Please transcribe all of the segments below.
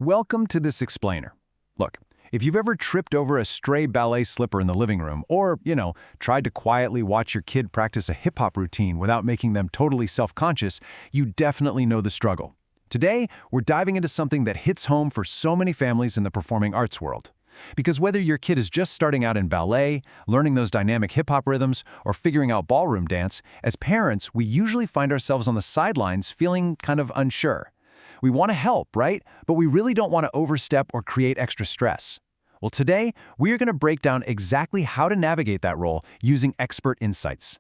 Welcome to this explainer. Look, if you've ever tripped over a stray ballet slipper in the living room or, tried to quietly watch your kid practice a hip-hop routine without making them totally self-conscious, you definitely know the struggle. Today, we're diving into something that hits home for so many families in the performing arts world. Because whether your kid is just starting out in ballet, learning those dynamic hip-hop rhythms, or figuring out ballroom dance, as parents, we usually find ourselves on the sidelines feeling kind of unsure. We want to help, right? But we really don't want to overstep or create extra stress. Well, today, we are going to break down exactly how to navigate that role using expert insights.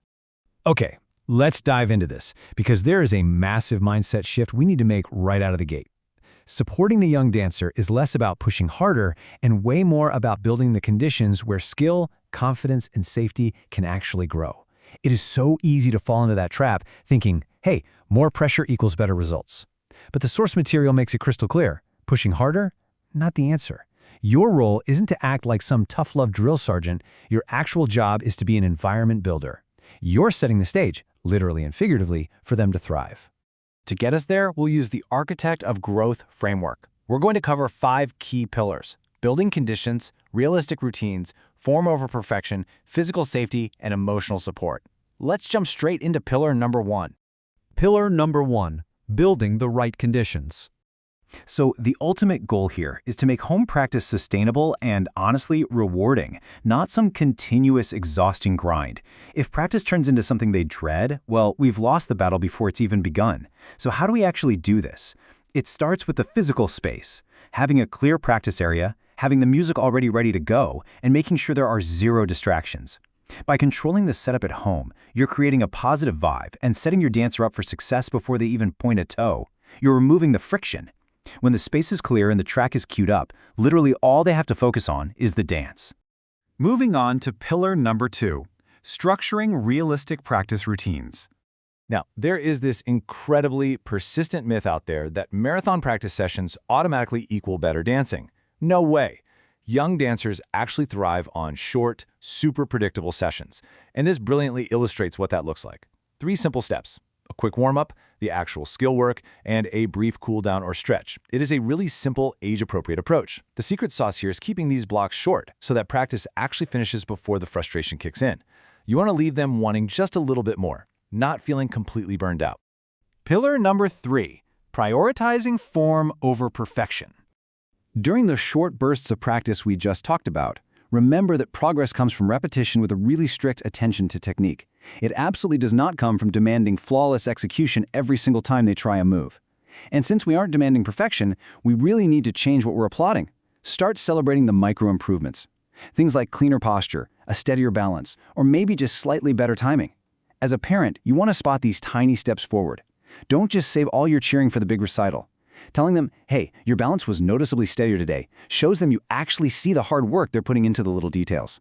Okay, let's dive into this, because there is a massive mindset shift we need to make right out of the gate. Supporting the young dancer is less about pushing harder and way more about building the conditions where skill, confidence, and safety can actually grow. It is so easy to fall into that trap, thinking, hey, more pressure equals better results. But the source material makes it crystal clear. Pushing harder? Not the answer. Your role isn't to act like some tough-love drill sergeant. Your actual job is to be an environment builder. You're setting the stage, literally and figuratively, for them to thrive. To get us there, we'll use the Architect of Growth framework. We're going to cover 5 key pillars: building conditions, realistic routines, form over perfection, physical safety, and emotional support. Let's jump straight into pillar number 1. Pillar number 1. Building the right conditions. So the ultimate goal here is to make home practice sustainable and, honestly, rewarding, not some continuous, exhausting grind. If practice turns into something they dread, well, we've lost the battle before it's even begun. So how do we actually do this? It starts with the physical space, having a clear practice area, having the music already ready to go, and making sure there are 0 distractions. By controlling the setup at home, you're creating a positive vibe and setting your dancer up for success before they even point a toe. You're removing the friction. When the space is clear and the track is queued up, literally all they have to focus on is the dance. Moving on to pillar number 2, structuring realistic practice routines. Now, there is this incredibly persistent myth out there that marathon practice sessions automatically equal better dancing. No way. Young dancers actually thrive on short, super predictable sessions, and this brilliantly illustrates what that looks like. 3 simple steps: a quick warm-up, the actual skill work, and a brief cool-down or stretch. It is a really simple, age-appropriate approach. The secret sauce here is keeping these blocks short so that practice actually finishes before the frustration kicks in. You want to leave them wanting just a little bit more, not feeling completely burned out. Pillar number 3, prioritizing form over perfection. During the short bursts of practice we just talked about, remember that progress comes from repetition with a really strict attention to technique. It absolutely does not come from demanding flawless execution every single time they try a move. And since we aren't demanding perfection, we really need to change what we're applauding. Start celebrating the micro-improvements. Things like cleaner posture, a steadier balance, or maybe just slightly better timing. As a parent, you want to spot these tiny steps forward. Don't just save all your cheering for the big recital. Telling them, hey, your balance was noticeably steadier today, shows them you actually see the hard work they're putting into the little details.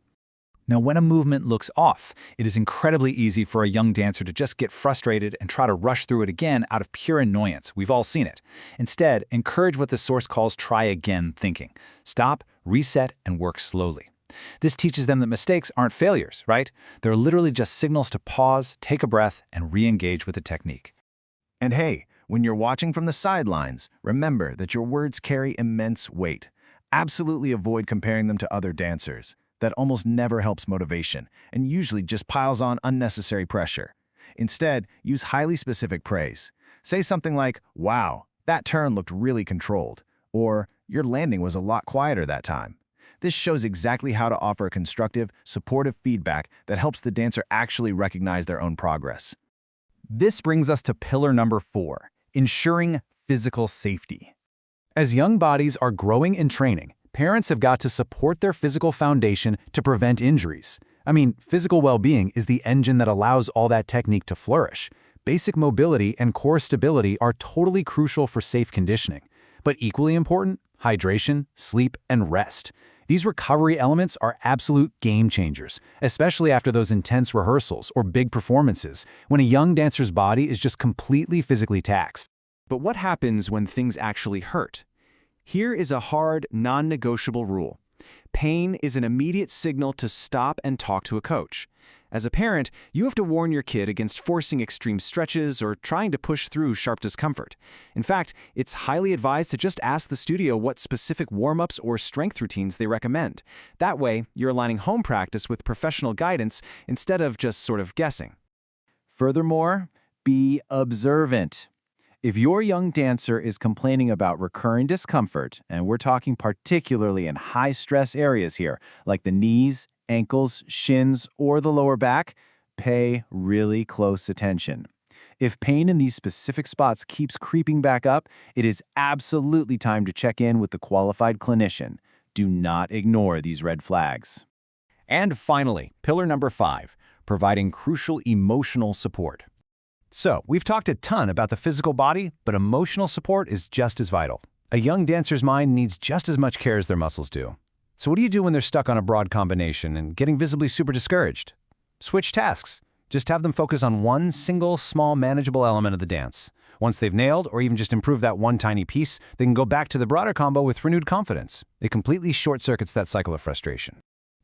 Now, when a movement looks off, it is incredibly easy for a young dancer to just get frustrated and try to rush through it again out of pure annoyance. We've all seen it. Instead, encourage what the source calls try again thinking. Stop, reset, and work slowly. This teaches them that mistakes aren't failures, right? They're literally just signals to pause, take a breath, and re-engage with the technique. And hey, when you're watching from the sidelines, remember that your words carry immense weight. Absolutely avoid comparing them to other dancers. That almost never helps motivation and usually just piles on unnecessary pressure. Instead, use highly specific praise. Say something like, wow, that turn looked really controlled, or your landing was a lot quieter that time. This shows exactly how to offer constructive, supportive feedback that helps the dancer actually recognize their own progress. This brings us to pillar number 4, ensuring physical safety. As young bodies are growing and training, parents have got to support their physical foundation to prevent injuries. Physical well-being is the engine that allows all that technique to flourish. Basic mobility and core stability are totally crucial for safe conditioning. But equally important, hydration, sleep, and rest. These recovery elements are absolute game changers, especially after those intense rehearsals or big performances, when a young dancer's body is just completely physically taxed. But what happens when things actually hurt? Here is a hard, non-negotiable rule. Pain is an immediate signal to stop and talk to a coach. As a parent, you have to warn your kid against forcing extreme stretches or trying to push through sharp discomfort. In fact, it's highly advised to just ask the studio what specific warm-ups or strength routines they recommend. That way, you're aligning home practice with professional guidance instead of just sort of guessing. Furthermore, be observant. If your young dancer is complaining about recurring discomfort, and we're talking particularly in high-stress areas here, like the knees, ankles, shins, or the lower back, pay really close attention. If pain in these specific spots keeps creeping back up, it is absolutely time to check in with the qualified clinician. Do not ignore these red flags. And finally, pillar number 5, providing crucial emotional support. So, we've talked a ton about the physical body, but emotional support is just as vital. A young dancer's mind needs just as much care as their muscles do. So what do you do when they're stuck on a broad combination and getting visibly super discouraged? Switch tasks. Just have them focus on one single, small, manageable element of the dance. Once they've nailed or even just improved that one tiny piece, they can go back to the broader combo with renewed confidence. It completely short-circuits that cycle of frustration.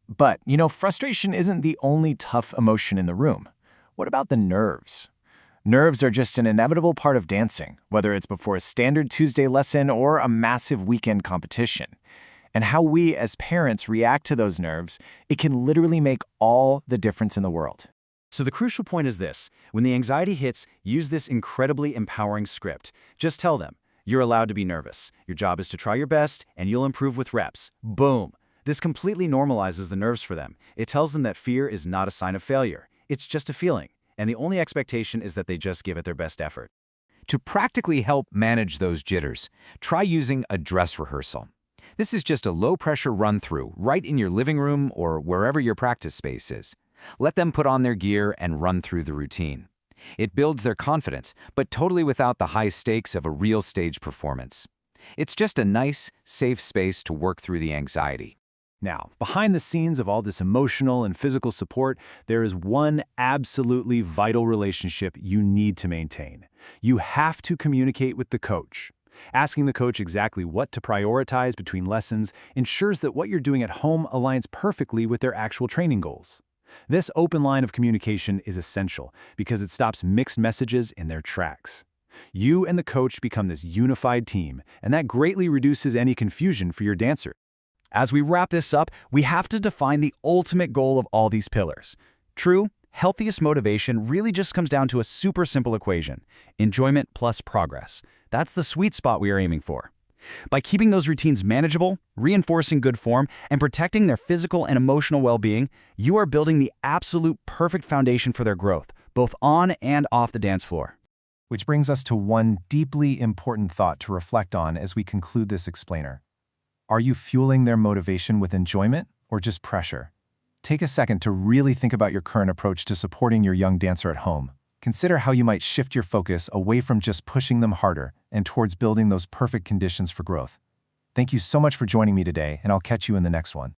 But, frustration isn't the only tough emotion in the room. What about the nerves? Nerves are just an inevitable part of dancing, whether it's before a standard Tuesday lesson or a massive weekend competition. And how we as parents react to those nerves, it can literally make all the difference in the world. So the crucial point is this: when the anxiety hits, use this incredibly empowering script. Just tell them, you're allowed to be nervous. Your job is to try your best, and you'll improve with reps. Boom! This completely normalizes the nerves for them. It tells them that fear is not a sign of failure. It's just a feeling, and the only expectation is that they just give it their best effort. To practically help manage those jitters, try using a dress rehearsal. This is just a low-pressure run-through right in your living room or wherever your practice space is. Let them put on their gear and run through the routine. It builds their confidence, but totally without the high stakes of a real stage performance. It's just a nice, safe space to work through the anxiety. Now, behind the scenes of all this emotional and physical support, there is one absolutely vital relationship you need to maintain. You have to communicate with the coach. Asking the coach exactly what to prioritize between lessons ensures that what you're doing at home aligns perfectly with their actual training goals. This open line of communication is essential because it stops mixed messages in their tracks. You and the coach become this unified team, and that greatly reduces any confusion for your dancer. As we wrap this up, we have to define the ultimate goal of all these pillars. True, healthiest motivation really just comes down to a super simple equation: enjoyment plus progress. That's the sweet spot we are aiming for. By keeping those routines manageable, reinforcing good form, and protecting their physical and emotional well-being, you are building the absolute perfect foundation for their growth, both on and off the dance floor. Which brings us to one deeply important thought to reflect on as we conclude this explainer. Are you fueling their motivation with enjoyment or just pressure? Take a second to really think about your current approach to supporting your young dancer at home. Consider how you might shift your focus away from just pushing them harder and towards building those perfect conditions for growth. Thank you so much for joining me today, and I'll catch you in the next one.